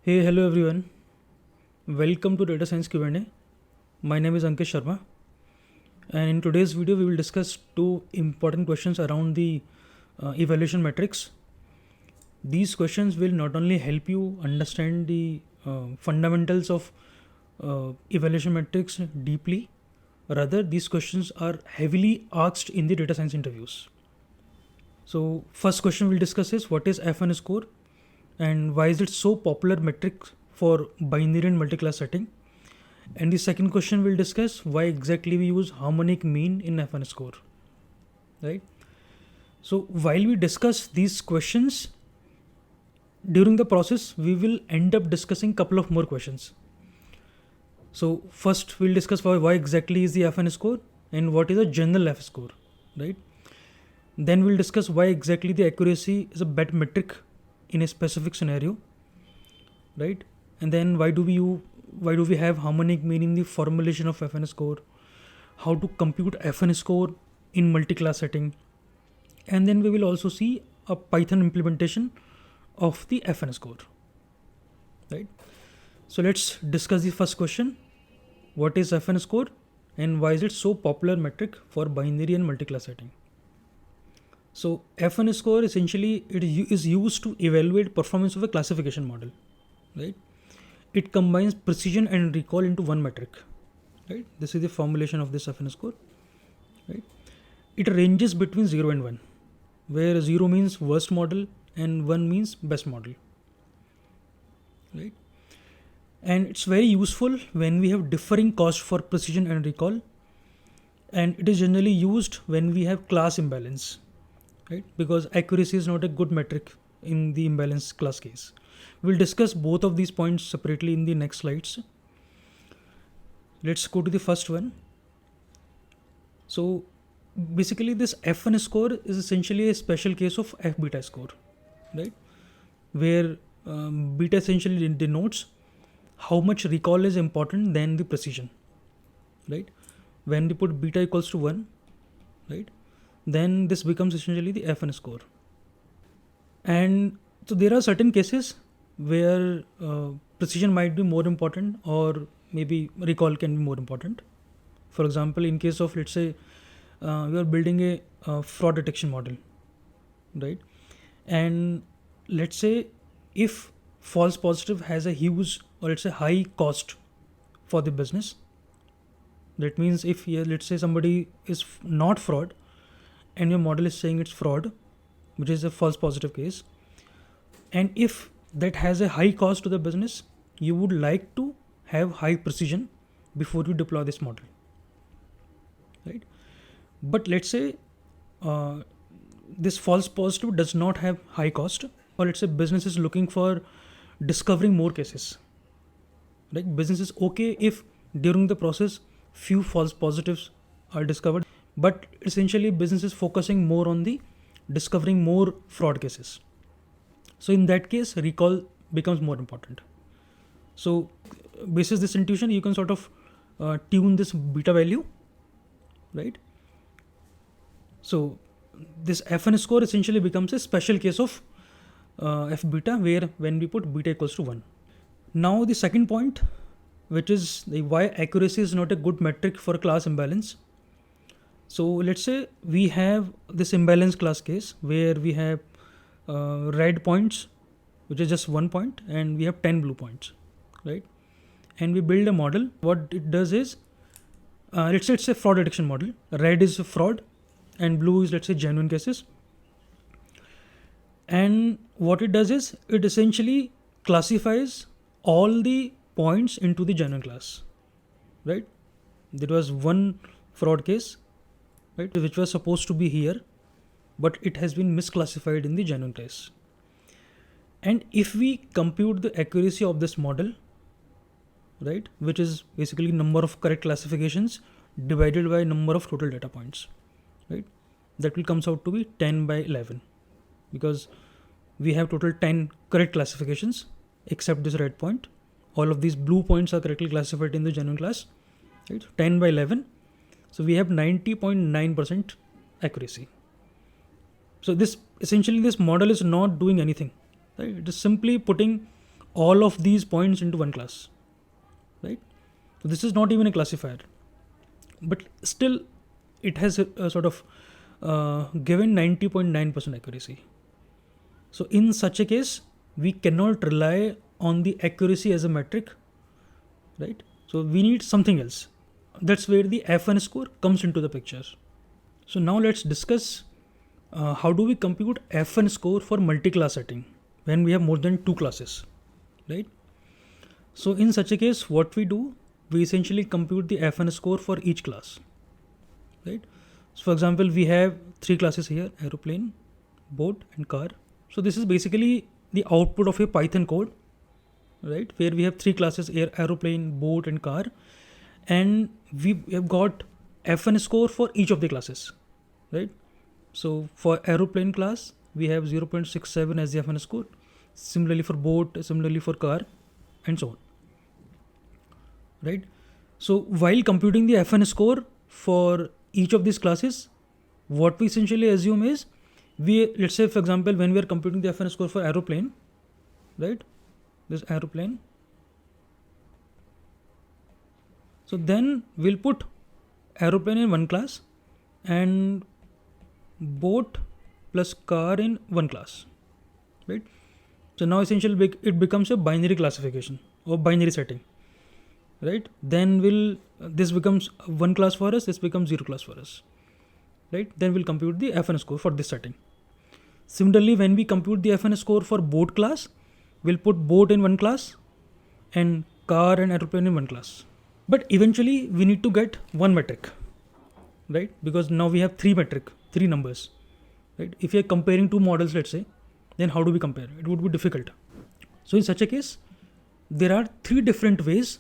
Hey, hello everyone. Welcome to Data Science Q&A. My name is Ankit Sharma, and in today's video we will discuss two important questions around the evaluation metrics. These questions will not only help you understand the fundamentals of evaluation metrics deeply, rather these questions are heavily asked in the data science interviews. So first question we'll discuss is what is F1-score and why is it so popular metric for binary and multi-class setting. And the second question we'll discuss why exactly we use harmonic mean in F1-score, right? So while we discuss these questions, during the process we will end up discussing couple of more questions. So first we'll discuss why exactly is the F1-score and what is a general F-score, right? Then we'll discuss why exactly the accuracy is a better metric in a specific scenario, right? And then why do we have harmonic mean in the formulation of F1-score, how to compute F1-score in multi-class setting, and then we will also see a Python implementation of the F1-score, right? So let's discuss the first question. What is F1-score and why is it so popular metric for binary and multi-class setting? So F1-score essentially is used to evaluate performance of a classification model, right? It combines precision and recall into one metric, right? This is the formulation of this F1-score, right? It ranges between 0 and 1, where 0 means worst model and 1 means best model, right? And it's very useful when we have differing cost for precision and recall, and it is generally used when we have class imbalance, right? Because accuracy is not a good metric in the imbalance class case. We'll discuss both of these points separately in the next slides. Let's go to the first one. So basically this F1-score is essentially a special case of F-beta score, right? Where beta essentially denotes how much recall is important than the precision, right? When we put beta equals to 1, right, then this becomes essentially the F1-score. And so there are certain cases where precision might be more important, or maybe recall can be more important. For example, in case of, let's say, we are building a fraud detection model, right? And let's say if false positive has a huge, or let's say high cost for the business, that means if let's say somebody is not fraud and your model is saying it's fraud, which is a false positive case, and if that has a high cost to the business, you would like to have high precision before you deploy this model, right? But let's say this false positive does not have high cost, or let's say business is looking for discovering more cases, like business is okay if during the process few false positives are discovered, but essentially business is focusing more on the discovering more fraud cases. So in that case, recall becomes more important. So basis this intuition, you can sort of tune this beta value, right? So this F1-score essentially becomes a special case of F beta, where when we put beta equals to 1. Now the second point, which is why accuracy is not a good metric for class imbalance. So let's say we have this imbalance class case where we have red points, which is just 1 point, and we have 10 blue points, right? And we build a model. What it does is, let's say it's a fraud detection model. Red is fraud and blue is, let's say, genuine cases. And what it does is it essentially classifies all the points into the genuine class, right? There was one fraud case, right, which was supposed to be here, but it has been misclassified in the genuine class. And if we compute the accuracy of this model, right, which is basically number of correct classifications divided by number of total data points, right, that will comes out to be 10 by 11, because we have total 10 correct classifications except this red point. All of these blue points are correctly classified in the genuine class, right? 10 by 11. So we have 90.9% accuracy. So this essentially this model is not doing anything, right? It is simply putting all of these points into one class, right? So this is not even a classifier, but still it has a sort of given 90.9% accuracy. So in such a case, we cannot rely on the accuracy as a metric, right? So we need something else. That's where the F1 score comes into the picture. So now let's discuss how do we compute F1 score for multi-class setting when we have more than 2 classes, right? So in such a case, what we do, we essentially compute the F1 score for each class, right? So for example, we have 3 classes here: aeroplane, boat, and car. So this is basically the output of a Python code, right? Where we have 3 classes: aeroplane, boat, and car, and we have got F1 score for each of the classes, right? So for aeroplane class, we have 0.67 as the F1 score. Similarly for boat, similarly for car, and so on, right? So while computing the F1 score for each of these classes, what we essentially assume is, let's say for example, when we are computing the F1 score for aeroplane, right? This aeroplane. So then we'll put aeroplane in one class and boat plus car in one class, right? So now essentially it becomes a binary classification or binary setting, right? Then this becomes one class for us, this becomes 0 class for us, right? Then we'll compute the F1 score for this setting. Similarly, when we compute the F1 score for boat class, we'll put boat in one class and car and aeroplane in one class. But eventually we need to get one metric, right? Because now we have three numbers, right? If you're comparing 2 models, let's say, then how do we compare? It would be difficult. So in such a case, there are 3 different ways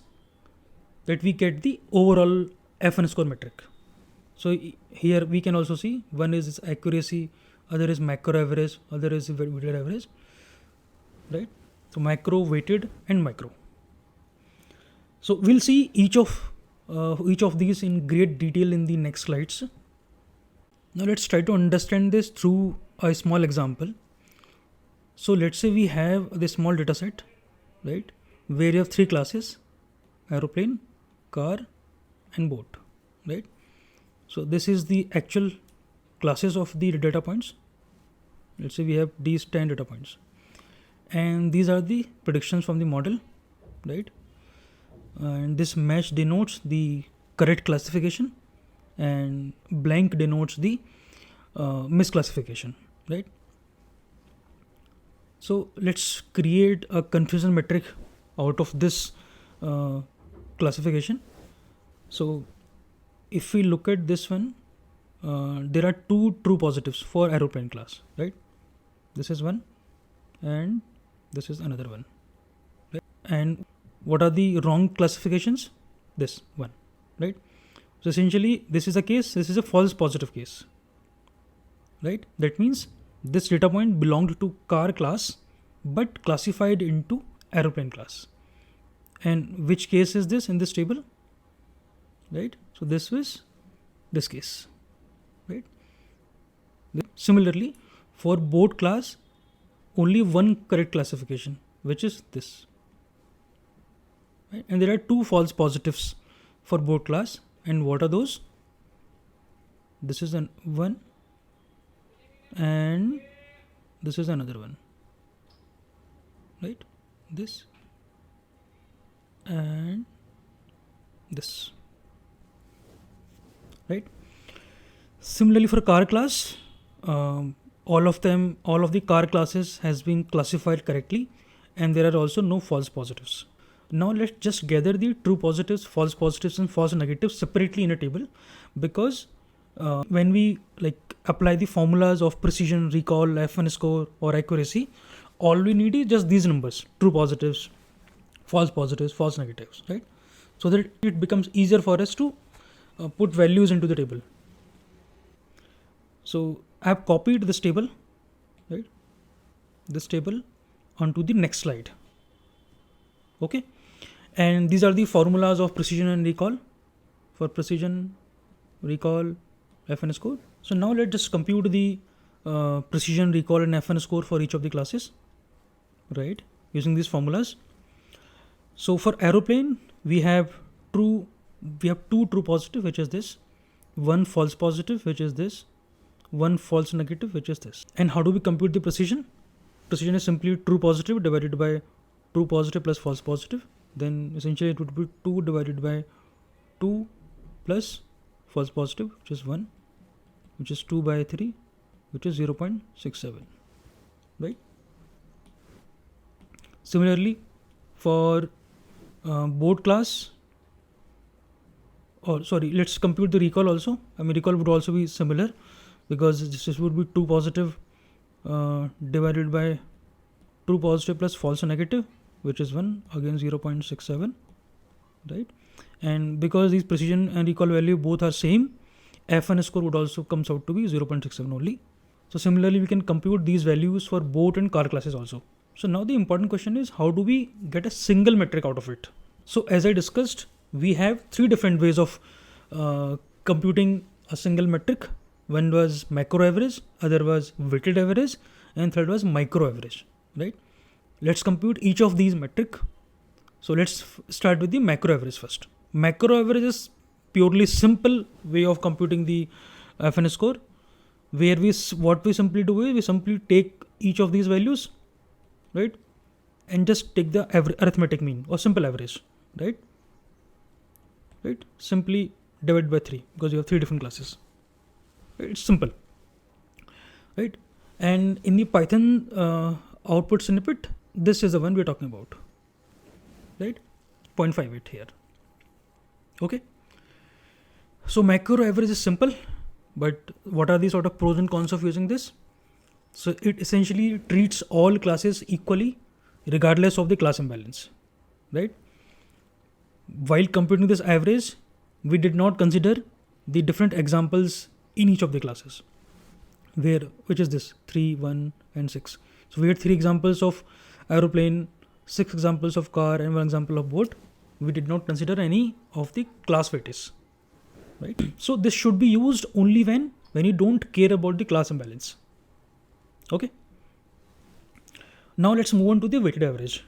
that we get the overall F1 score metric. So here we can also see, one is accuracy, other is macro average, other is weighted average, right? So macro, weighted, and micro. So we'll see each of these in great detail in the next slides. Now let's try to understand this through a small example. So let's say we have this small data set, right, where you have 3 classes: aeroplane, car, and boat, right? So this is the actual classes of the data points. Let's say we have these 10 data points, and these are the predictions from the model, right? And this mesh denotes the correct classification, and blank denotes the misclassification, right? So let's create a confusion metric out of this classification. So if we look at this one, there are 2 true positives for aeroplane class, right? This is one and this is another one, right? And what are the wrong classifications? This one, right? So essentially this is a false positive case, right? That means this data point belonged to car class but classified into aeroplane class. And which case is this in this table, right? So this was this case, right? Similarly, for boat class, only one correct classification, which is this, right? And there are 2 false positives for boat class. And what are those? This is one and this is another one, right? This and this, right? Similarly for car class, all of the car classes has been classified correctly, and there are also no false positives. Now let's just gather the true positives, false positives, and false negatives separately in a table, because when we apply the formulas of precision, recall, F1 score, or accuracy, all we need is just these numbers: true positives, false negatives, right? So that it becomes easier for us to put values into the table. So I have copied this table, right? This table onto the next slide. Okay. And these are the formulas of precision and recall. For precision, recall, F1 score. So now let's just compute the precision, recall, and F1 score for each of the classes, right? using these formulas. So for aeroplane, we have two true positive, which is this, one false positive, which is this, one false negative, which is this. And how do we compute the precision? Precision is simply true positive divided by true positive plus false positive. Then essentially it would be 2 divided by 2 plus false positive, which is 1, which is 2 by 3, which is 0.67, right? Similarly, for board class, or sorry, let's compute the recall also. I mean, recall would also be similar, because this would be 2 positive divided by true positive plus false negative, which is 1, again 0.67, right? And because these precision and recall value both are same, F1 score would also comes out to be 0.67 only. So similarly, we can compute these values for boat and car classes also. So now the important question is, how do we get a single metric out of it? So as I discussed, we have 3 different ways of computing a single metric. One was macro average, other was weighted average, and third was micro average, right? Let's compute each of these metric. So let's start with the macro average first. Macro average is purely simple way of computing the F1 score, where what we simply do is we simply take each of these values, right, and just take the arithmetic mean or simple average, right? Simply divide by 3, because you have 3 different classes. It's simple, right? And in the Python output snippet, this is the one we're talking about, right? 0.58 here. Okay. So macro average is simple, but what are the sort of pros and cons of using this? So it essentially treats all classes equally, regardless of the class imbalance, right? While computing this average, we did not consider the different examples in each of the classes, which is this 3, 1, and 6. So we had 3 examples of aeroplane, 6 examples of car, and 1 example of boat. We did not consider any of the class weightage, right? So this should be used only when you don't care about the class imbalance. Okay. Now let's move on to the weighted average.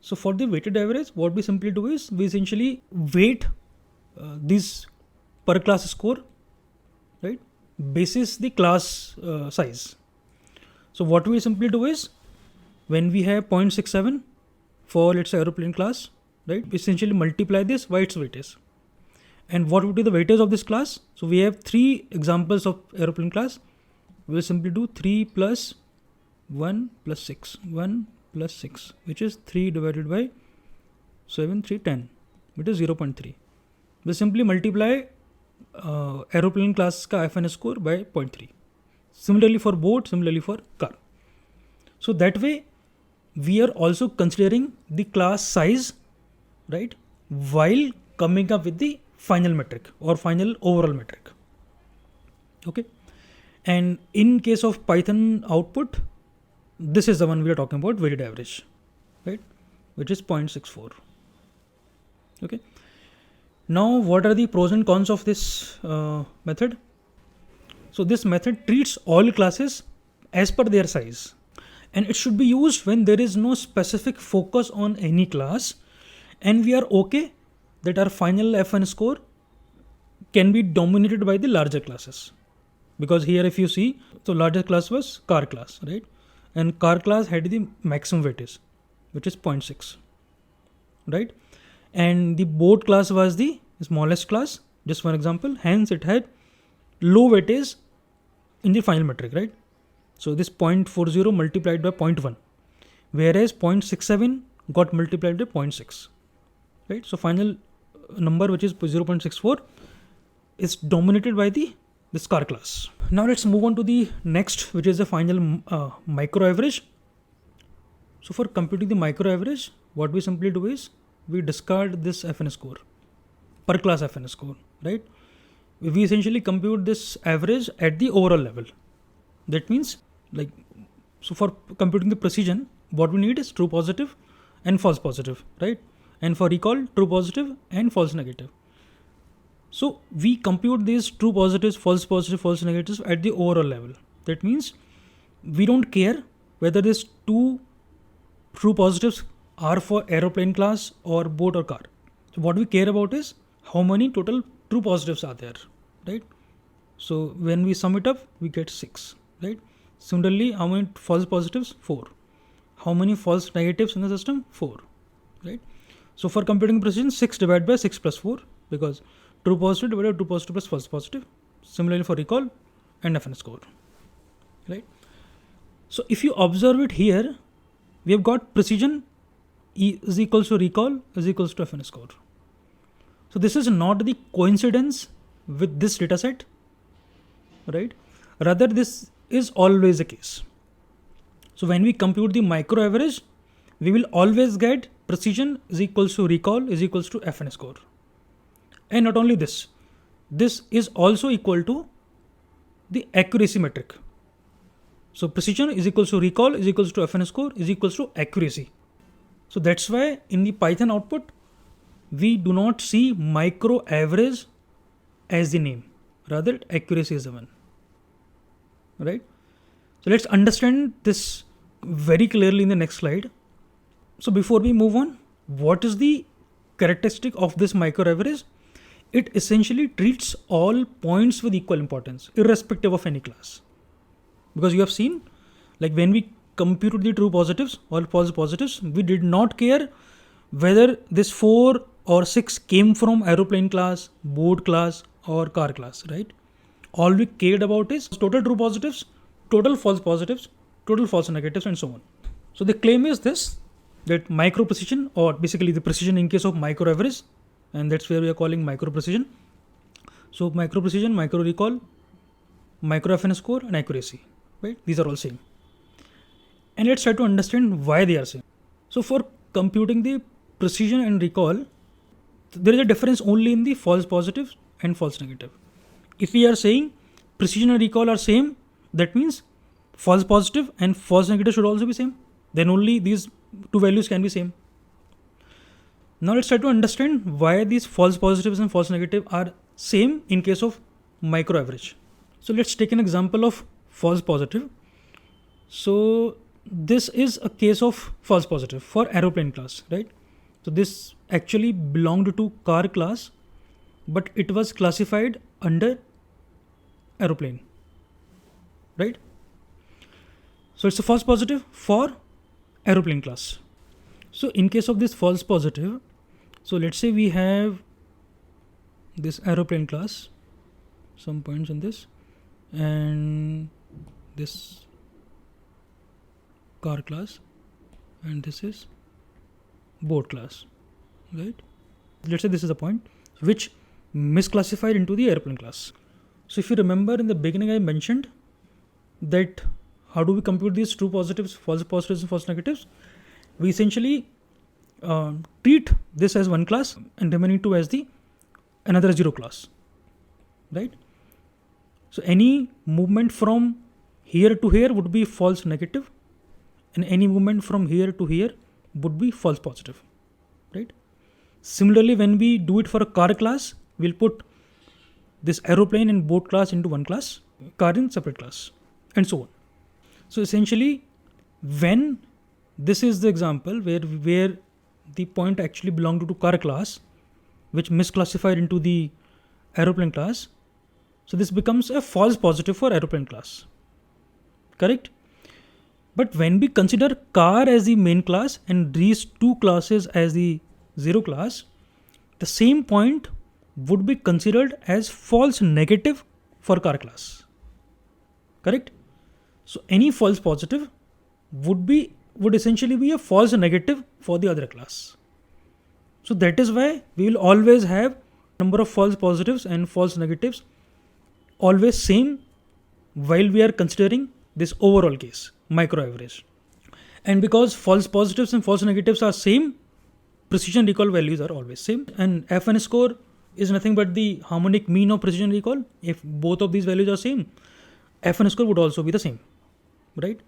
So for the weighted average, what we simply do is we essentially weight this per class score, right, basis the class size. So what we simply do is, when we have 0.67 for, let's say, aeroplane class, right, we essentially multiply this by its weightage. And what would be the weightage of this class? So we have 3 examples of aeroplane class. We will simply do 3 plus 1 plus 6, 1 plus 6, which is 3 divided by 7, 3, 10, which is 0.3. We simply multiply aeroplane class ka F1 score by 0.3. Similarly for boat, similarly for car. So that way, we are also considering the class size, right, while coming up with the final metric or final overall metric. Okay. And in case of Python output, this is the one we are talking about, weighted average, right, which is 0.64. Okay. Now, what are the pros and cons of this method? So this method treats all classes as per their size, and it should be used when there is no specific focus on any class, and we are okay that our final F1 score can be dominated by the larger classes. Because here, if you see, so larger class was car class, right? And car class had the maximum weightage, which is 0.6, right? And the boat class was the smallest class, just one example. Hence, it had low weightage in the final metric, right? So this 0.40 multiplied by 0.1, whereas 0.67 got multiplied by 0.6, right? So final number, which is 0.64, is dominated by this car class. Now let's move on to the next, which is the final micro average. So for computing the micro average, what we simply do is we discard this F1 score, per class F1 score, right? We essentially compute this average at the overall level. That means, like, so for computing the precision, what we need is true positive and false positive, right? And for recall, true positive and false negative. So we compute these true positives, false negatives at the overall level. That means we don't care whether these 2 true positives are for aeroplane class or boat or car. So what we care about is how many total true positives are there, right? So when we sum it up, we get 6, right? Similarly, how many false positives? 4. How many false negatives in the system? 4, right? So for computing precision, 6 divided by 6 plus 4, because true positive divided by true positive plus false positive. Similarly for recall and F1-score, right? So if you observe it here, we have got precision is equals to recall is equals to F1-score. So this is not the coincidence with this data set, right? Rather, this is always the case. So when we compute the micro average, we will always get precision is equals to recall is equals to F1-score. And not only this is also equal to the accuracy metric. So precision is equals to recall is equals to F1-score is equals to accuracy. So that's why in the Python output, we do not see micro average as the name. Rather, accuracy is the one, right? So let's understand this very clearly in the next slide. So before we move on, what is the characteristic of this micro average? It essentially treats all points with equal importance, irrespective of any class. Because you have seen, like when we computed the true positives or false positives, we did not care whether this 4 or 6 came from aeroplane class, boat class, or car class, right? All we cared about is total true positives, total false positives, total false negatives, and so on. So the claim is this, that micro precision, or basically the precision in case of micro average, and that's where we are calling micro precision. So micro precision, micro recall, micro F1-score, and accuracy, right? These are all same. And let's try to understand why they are same. So for computing the precision and recall, there is a difference only in the false positive and false negative. If we are saying precision and recall are same, that means false positive and false negative should also be same. Then only these two values can be same. Now let's try to understand why these false positives and false negative are same in case of micro average. So let's take an example of false positive. So this is a case of false positive for aeroplane class, right? So this actually belonged to car class, but it was classified under aeroplane, right? So it's a false positive for aeroplane class. So in case of this false positive, so let's say we have this aeroplane class, some points in this, and this car class, and this is boat class, right? Let's say this is a point which misclassified into the airplane class. So if you remember in the beginning, I mentioned that how do we compute these true positives, false positives, and false negatives? We essentially treat this as one class and remaining two as the another zero class, right? So any movement from here to here would be false negative, and any movement from here to here would be false positive, right? Similarly, when we do it for a car class, we'll put this aeroplane and boat class into one class, car in separate class, and so on. So essentially, when this is the example where the point actually belonged to car class, which misclassified into the aeroplane class, so this becomes a false positive for aeroplane class, correct? But when we consider car as the main class and these two classes as the zero class, the same point would be considered as false negative for car class, correct? So any false positive would essentially be a false negative for the other class. So that is why we will always have number of false positives and false negatives always same while we are considering this overall case, micro average. And because false positives and false negatives are same, precision recall values are always same. And F1-score is nothing but the harmonic mean of precision recall. If both of these values are same, F1-score would also be the same, right?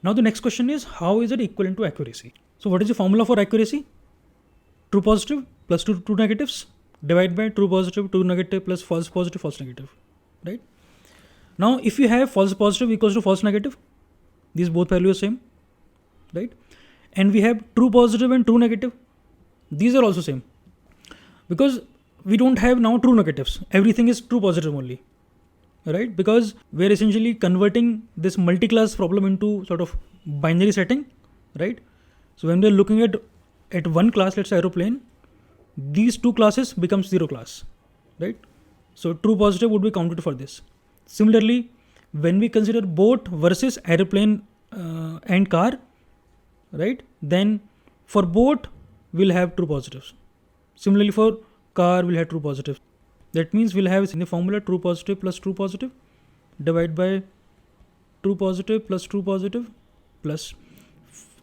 Now the next question is, how is it equivalent to accuracy? So what is the formula for accuracy? True positive plus two true negatives divided by true positive, true negative plus false positive, false negative, right? Now if you have false positive equals to false negative, these both values are same. right? And we have true positive and true negative. These are also same, because we don't have now true negatives. Everything is true positive only, right? Because we're essentially converting this multi-class problem into sort of binary setting, right? So when we're looking at one class, let's say aeroplane, these two classes becomes zero class, right? So true positive would be counted for this. Similarly, when we consider boat versus aeroplane and car, right, then for boat we'll have true positives. Similarly, for car we'll have true positives. That means we'll have in the formula true positive plus true positive divided by true positive plus true positive plus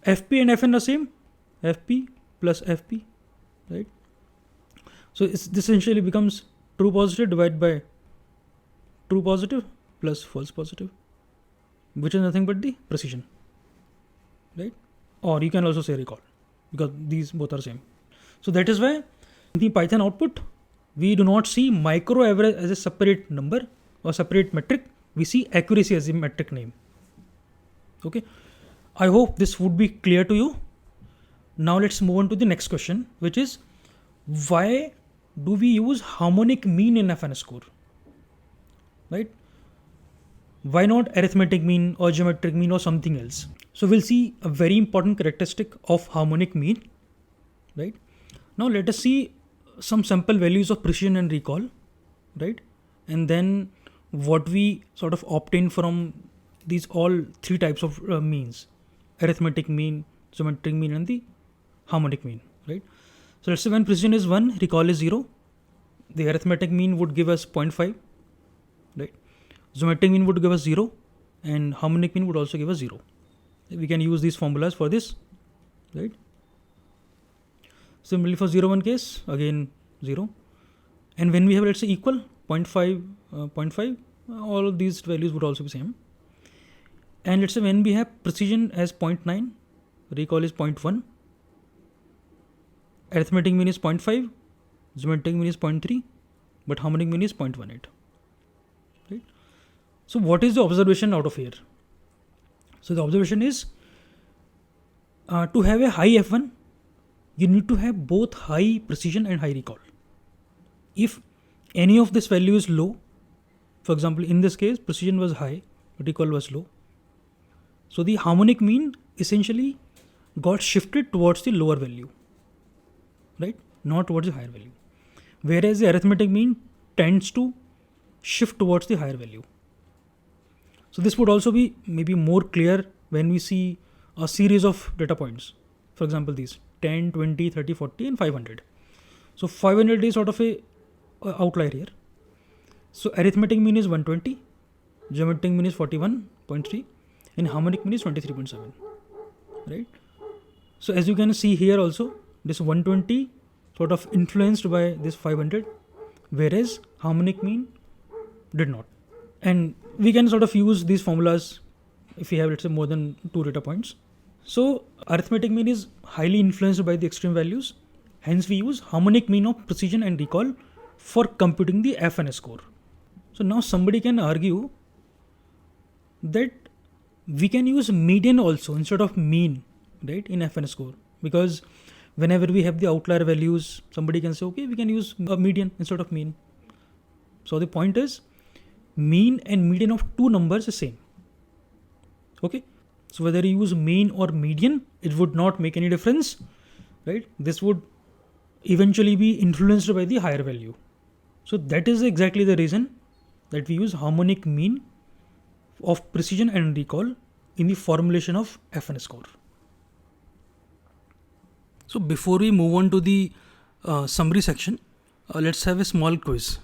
FP and FN are same, FP plus FP, right? So this essentially becomes true positive divided by true positive plus false positive, which is nothing but the precision, right? Or you can also say recall, because these both are same. So that is why in the Python output we do not see micro average as a separate number or separate metric. We see accuracy as a metric name. Okay, I hope this would be clear to you. Now let's move on to the next question, which is why do we use harmonic mean in F1-score, right? Why not arithmetic mean or geometric mean or something else? So we'll see a very important characteristic of harmonic mean, right? Now let us see some sample values of precision and recall, right? And then what we sort of obtain from these all three types of means: arithmetic mean, geometric mean, and the harmonic mean, right? So let's say when precision is 1, recall is 0. The arithmetic mean would give us 0.5, right? Geometric mean would give us 0, and harmonic mean would also give us 0. We can use these formulas for this, right? Similarly for 0, 1 case, again 0. And when we have, let's say, equal 0.5, 0.5, all of these values would also be same. And let's say when we have precision as 0.9, recall is 0.1, arithmetic mean is 0.5, geometric mean is 0.3, but harmonic mean is 0.18, right? So what is the observation out of here? So the observation is to have a high F1, you need to have both high precision and high recall. If any of this value is low, for example, in this case, precision was high, but recall was low. So the harmonic mean essentially got shifted towards the lower value, right? Not towards the higher value. Whereas the arithmetic mean tends to shift towards the higher value. So this would also be maybe more clear when we see a series of data points. For example, these 10, 20, 30, 40 and 500. So 500 is sort of a outlier here. So arithmetic mean is 120, geometric mean is 41.3 and harmonic mean is 23.7, right? So as you can see here also, this 120 sort of influenced by this 500, whereas harmonic mean did not. And we can sort of use these formulas if we have, let's say, more than 2 data points. So arithmetic mean is highly influenced by the extreme values. Hence we use harmonic mean of precision and recall for computing the F1-score. So now somebody can argue that we can use median also instead of mean, right, in F1-score, because whenever we have the outlier values, somebody can say, okay, we can use a median instead of mean. So the point is, mean and median of two numbers is same. Okay, so whether you use mean or median, it would not make any difference, right? This would eventually be influenced by the higher value. So that is exactly the reason that we use harmonic mean of precision and recall in the formulation of F1-score. So before we move on to the summary section, let's have a small quiz.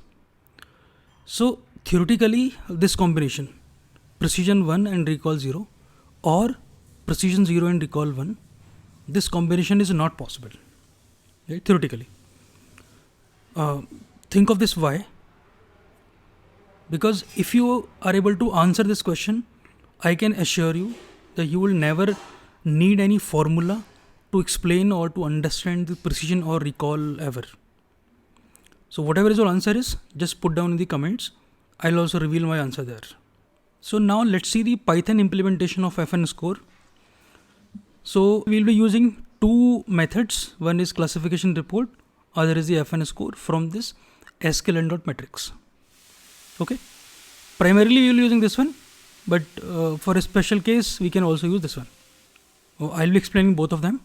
So theoretically, this combination, precision 1 and recall 0 or precision 0 and recall 1, this combination is not possible, right? Theoretically. Think of this why. Because if you are able to answer this question, I can assure you that you will never need any formula to explain or to understand the precision or recall ever. So whatever is your answer is, just put down in the comments. I'll also reveal my answer there. So now let's see the Python implementation of F1-score. So we'll be using two methods. One is classification report, other is the FN score from this sklearn.metrics. Okay. Primarily we'll be using this one, but for a special case we can also use this one. I'll be explaining both of them.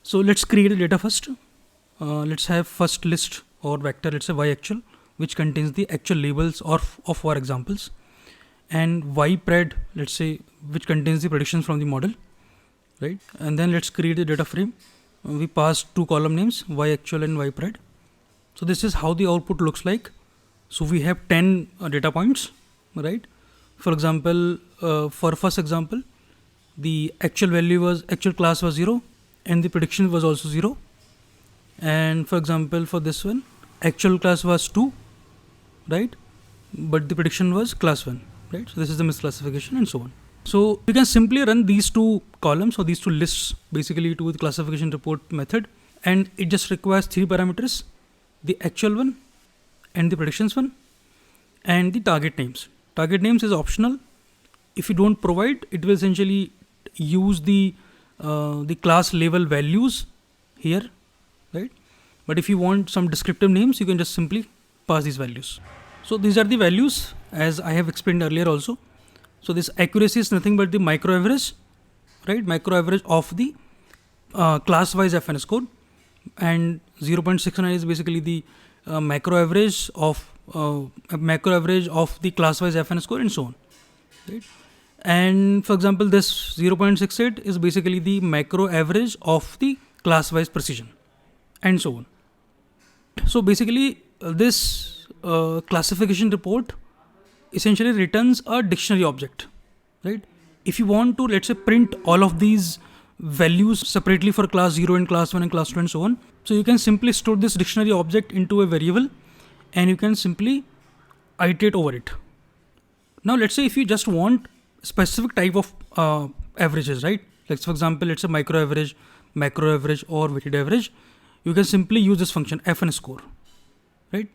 So let's create a data first. Let's have first list or vector, let's say y actual, which contains the actual labels of our examples, and y pred, let's say, which contains the predictions from the model, right? And then let's create a data frame. We pass two column names, y actual and y pred. So this is how the output looks like. So we have 10 data points, right? For example, for first example, the actual class was 0 and the prediction was also 0. And for example, for this one, actual class was 2, right? But the prediction was class 1, right? So this is the misclassification and so on. So you can simply run these two columns or these two lists basically to the classification report method, and it just requires 3 parameters: the actual one and the predictions one and the target names. Target names is optional. If you don't provide, it will essentially use the class level values here, right? But if you want some descriptive names, you can just simply pass these values. So these are the values as I have explained earlier also. So this accuracy is nothing but the micro average, right? Micro average of the class wise FN score, and 0.69 is basically the macro average of the class wise FN score and so on, right? And for example, this 0.68 is basically the macro average of the class wise precision and so on. So basically this classification report essentially returns a dictionary object, right? If you want to, let's say, print all of these values separately for class 0 and class 1 and class 2 and so on, so you can simply store this dictionary object into a variable and you can simply iterate over it. Now let's say if you just want specific type of averages, right? Like for example, let's say micro average, macro average or weighted average, you can simply use this function FN score, right?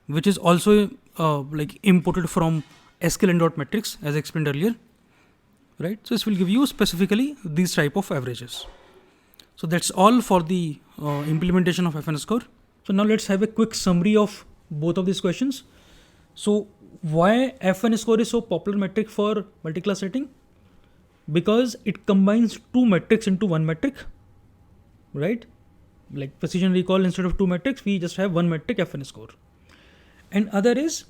Which is also like imported from sklearn.metrics as I explained earlier, right? So this will give you specifically these type of averages. So that's all for the implementation of FN score. So now let's have a quick summary of both of these questions. So why FN score is so popular metric for multi-class setting? Because it combines two metrics into one metric, right? Like precision recall, instead of two metrics, we just have one metric, FN score. And other is,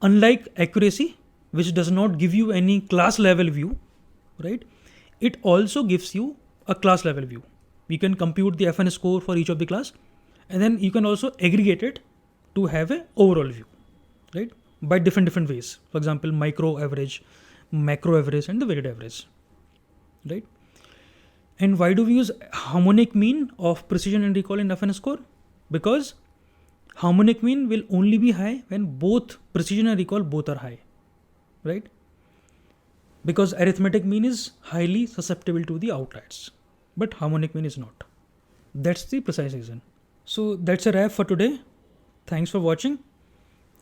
unlike accuracy, which does not give you any class level view, right? It also gives you a class level view. We can compute the FN score for each of the class, and then you can also aggregate it to have a overall view, right? By different ways. For example, micro average, macro average, and the weighted average, right? And why do we use harmonic mean of precision and recall in FN score? Because harmonic mean will only be high when both precision and recall both are high, right? Because arithmetic mean is highly susceptible to the outliers, but harmonic mean is not. That's the precise reason. So that's a wrap for today. Thanks for watching,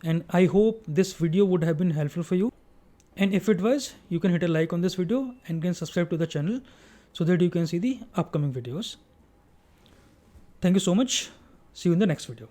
and I hope this video would have been helpful for you. And if it was, you can hit a like on this video and can subscribe to the channel so that you can see the upcoming videos. Thank you so much. See you in the next video.